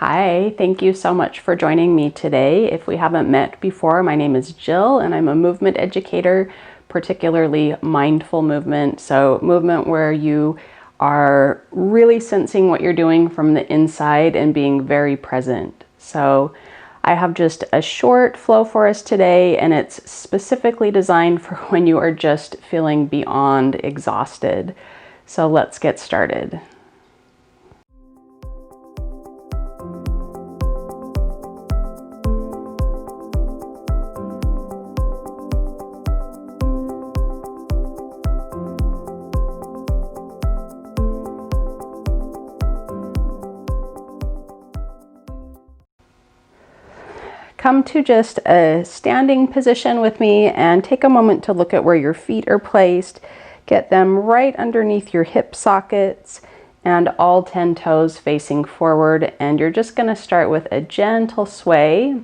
Hi, thank you so much for joining me today. If we haven't met before, my name is Jill and I'm a movement educator, particularly mindful movement. So movement where you are really sensing what you're doing from the inside and being very present. So I have just a short flow for us today, and it's specifically designed for when you are just feeling beyond exhausted. So let's get started. Come to just a standing position with me and take a moment to look at where your feet are placed. Get them right underneath your hip sockets and all 10 toes facing forward. And you're just going to start with a gentle sway.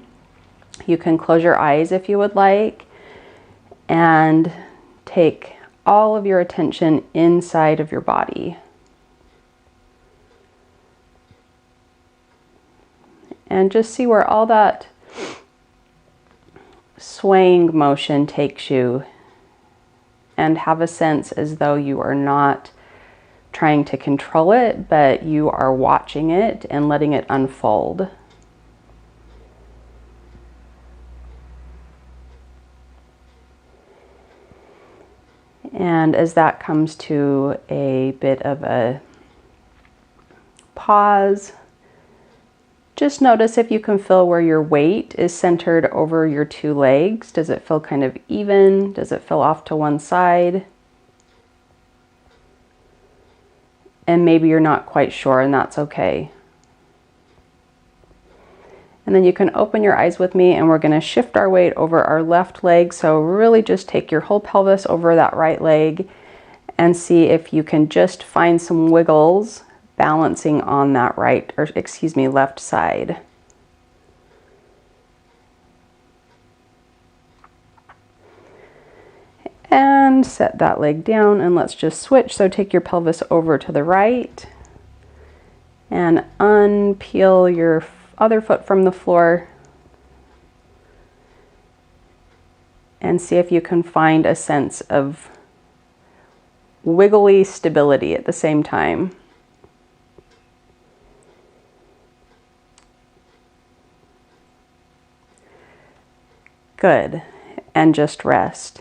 You can close your eyes if you would like and take all of your attention inside of your body. And just see where all that swaying motion takes you, and have a sense as though you are not trying to control it, but you are watching it and letting it unfold. And as that comes to a bit of a pause, just notice if you can feel where your weight is centered over your two legs. Does it feel kind of even? Does it feel off to one side? And maybe you're not quite sure, and that's okay. And then you can open your eyes with me, and we're going to shift our weight over our left leg. So really just take your whole pelvis over that right leg and see if you can just find some wiggles balancing on that left side. And set that leg down, and let's just switch. So take your pelvis over to the right and unpeel your other foot from the floor and see if you can find a sense of wiggly stability at the same time. Good. And just rest.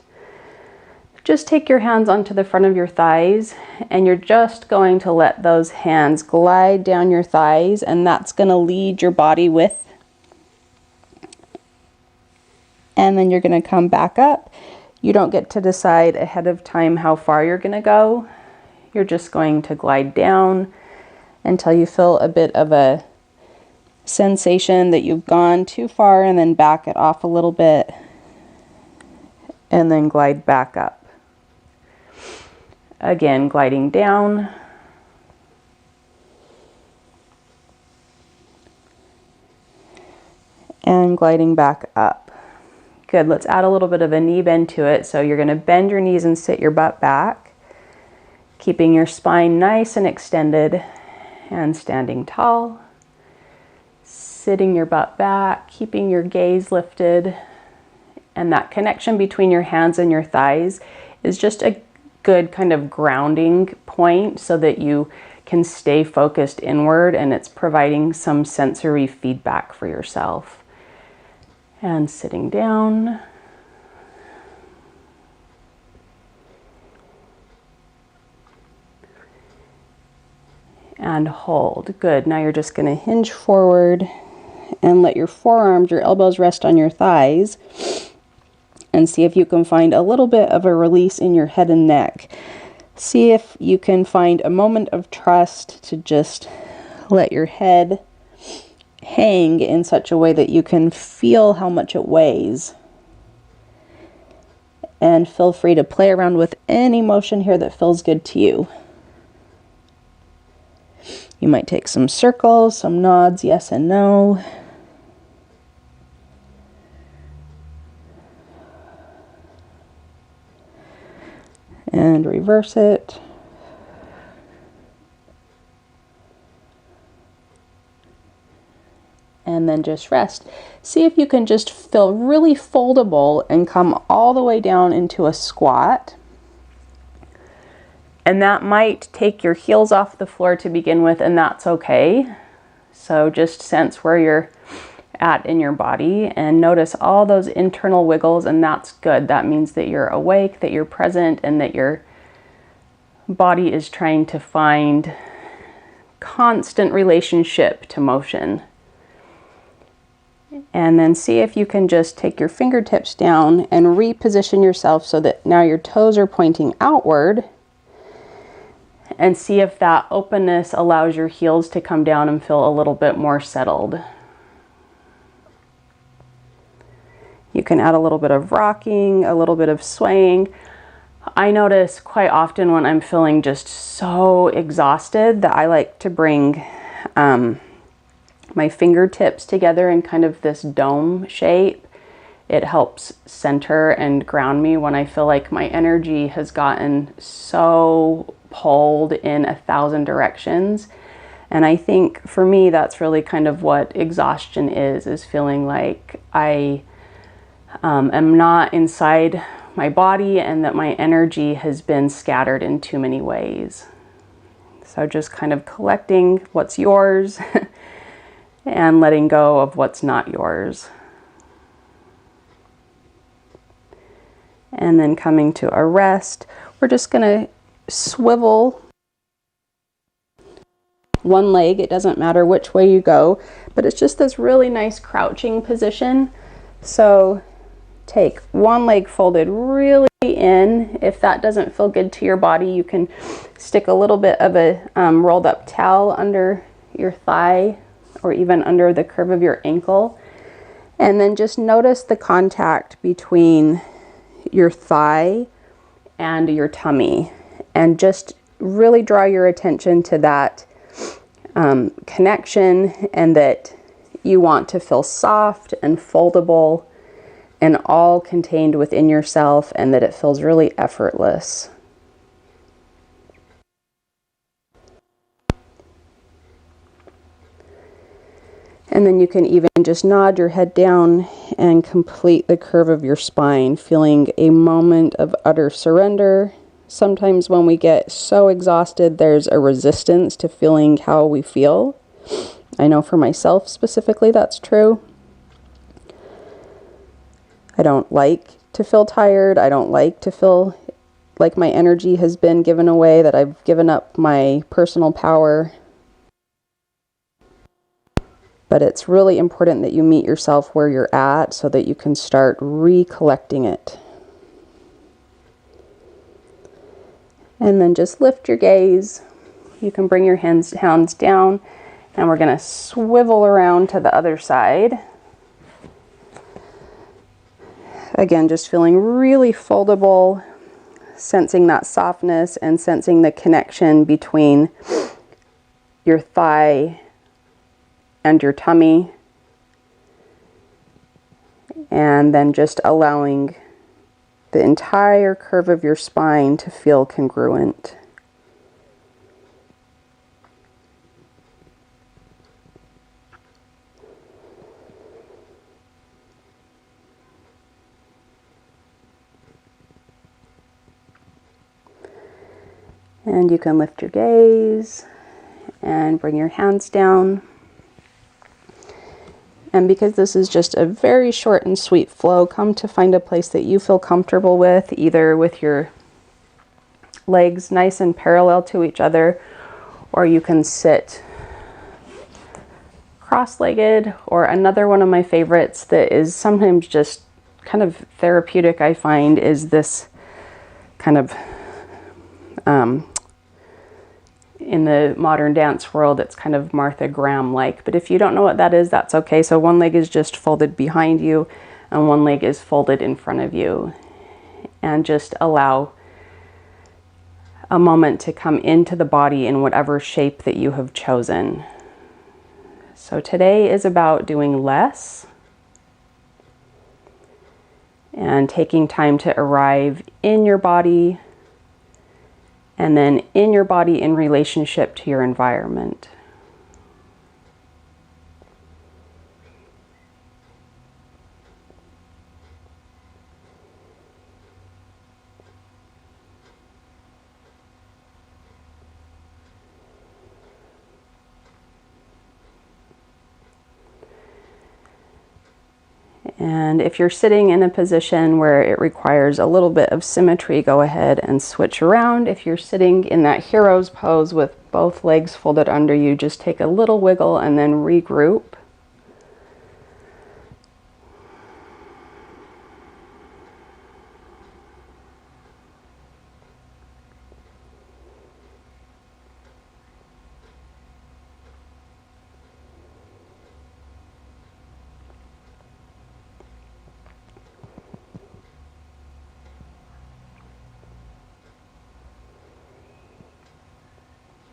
Just take your hands onto the front of your thighs, and you're just going to let those hands glide down your thighs, and that's going to lead your body with. And then you're going to come back up. You don't get to decide ahead of time how far you're going to go. You're just going to glide down until you feel a bit of a sensation that you've gone too far, and then back it off a little bit and then glide back up. Again, gliding down and gliding back up. Good. Let's add a little bit of a knee bend to it. So you're going to bend your knees and sit your butt back, keeping your spine nice and extended and standing tall. Sitting your butt back, keeping your gaze lifted, and that connection between your hands and your thighs is just a good kind of grounding point so that you can stay focused inward, and it's providing some sensory feedback for yourself. And sitting down. And hold. Good. Now you're just going to hinge forward and let your forearms, your elbows rest on your thighs, and see if you can find a little bit of a release in your head and neck. See if you can find a moment of trust to just let your head hang in such a way that you can feel how much it weighs. And feel free to play around with any motion here that feels good to you. You might take some circles, some nods, yes and no. And reverse it. and then just rest. See if you can just feel really foldable and come all the way down into a squat. And that might take your heels off the floor to begin with, and that's okay. So just sense where you're at in your body and notice all those internal wiggles, and that's good. That means that you're awake, that you're present, and that your body is trying to find constant relationship to motion. And then see if you can just take your fingertips down and reposition yourself so that now your toes are pointing outward, and see if that openness allows your heels to come down and feel a little bit more settled. You can add a little bit of rocking, a little bit of swaying. I notice quite often when I'm feeling just so exhausted that I like to bring my fingertips together in kind of this dome shape. It helps center and ground me when I feel like my energy has gotten so pulled in 1,000 directions. And I think for me, that's really kind of what exhaustion is feeling like I am not inside my body and that my energy has been scattered in too many ways. So just kind of collecting what's yours and letting go of what's not yours. And then coming to a rest, we're just going to swivel one leg. It doesn't matter which way you go, but it's just this really nice crouching position. So take one leg folded really in. If that doesn't feel good to your body, you can stick a little bit of a rolled up towel under your thigh or even under the curve of your ankle. And then just notice the contact between your thigh and your tummy, and just really draw your attention to that connection, and that you want to feel soft and foldable and all contained within yourself, and that it feels really effortless. And then you can even just nod your head down and complete the curve of your spine, feeling a moment of utter surrender. Sometimes when we get so exhausted, there's a resistance to feeling how we feel. I know for myself specifically, that's true. I don't like to feel tired. I don't like to feel like my energy has been given away, that I've given up my personal power. But it's really important that you meet yourself where you're at so that you can start recollecting it. And then just lift your gaze. You can bring your hands down, and we're going to swivel around to the other side. Again, just feeling really foldable, sensing that softness and sensing the connection between your thigh and your tummy, and then just allowing the entire curve of your spine to feel congruent. And you can lift your gaze and bring your hands down. And because this is just a very short and sweet flow, come to find a place that you feel comfortable with, either with your legs nice and parallel to each other, or you can sit cross-legged, or another one of my favorites that is sometimes just kind of therapeutic, I find, is this kind of in the modern dance world, it's kind of Martha Graham-like. But if you don't know what that is, that's okay. So one leg is just folded behind you, and one leg is folded in front of you. And just allow a moment to come into the body in whatever shape that you have chosen. So today is about doing less and taking time to arrive in your body, and then in your body in relationship to your environment. And if you're sitting in a position where it requires a little bit of symmetry, go ahead and switch around. If you're sitting in that hero's pose with both legs folded under you, just take a little wiggle and then regroup.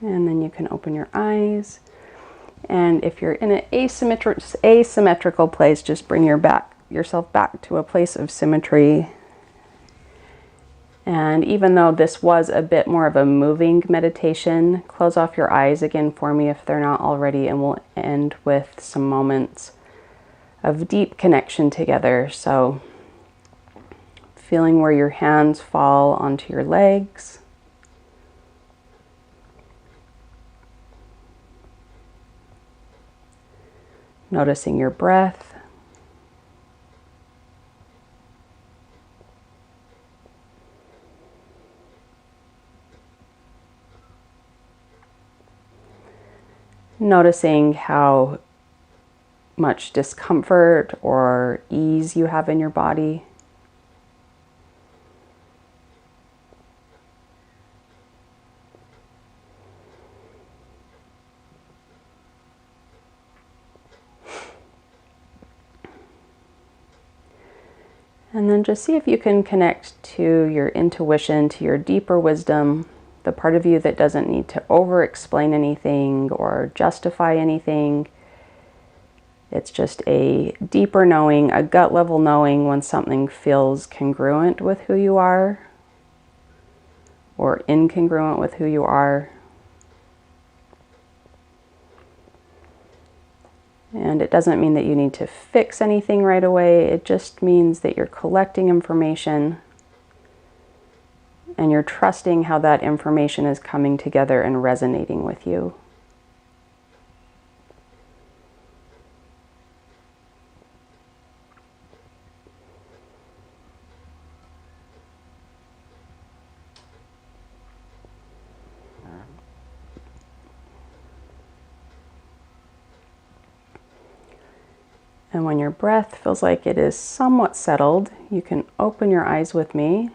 And then you can open your eyes. And if you're in an asymmetrical place, just bring yourself back to a place of symmetry. And even though this was a bit more of a moving meditation, close off your eyes again for me if they're not already, and we'll end with some moments of deep connection together. So feeling where your hands fall onto your legs. Noticing your breath. Noticing how much discomfort or ease you have in your body. And then just see if you can connect to your intuition, to your deeper wisdom, the part of you that doesn't need to over-explain anything or justify anything. It's just a deeper knowing, a gut level knowing when something feels congruent with who you are or incongruent with who you are. And it doesn't mean that you need to fix anything right away. It just means that you're collecting information and you're trusting how that information is coming together and resonating with you. And when your breath feels like it is somewhat settled, you can open your eyes with me.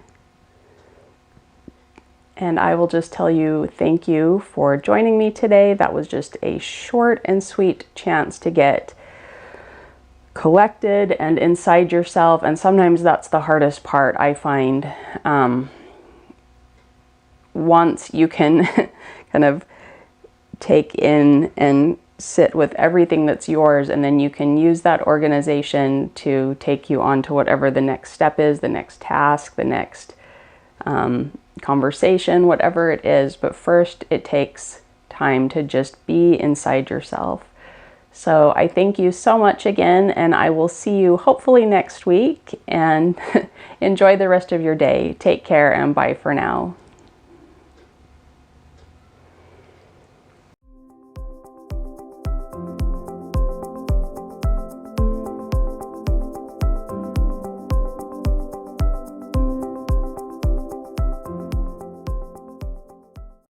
And I will just tell you thank you for joining me today. That was just a short and sweet chance to get collected and inside yourself. And sometimes that's the hardest part, I find. Once you can kind of take in and sit with everything that's yours, and then you can use that organization to take you on to whatever the next step is, the next task, the next conversation, whatever it is. But first, it takes time to just be inside yourself. So I thank you so much again, and I will see you hopefully next week, and enjoy the rest of your day. Take care and bye for now.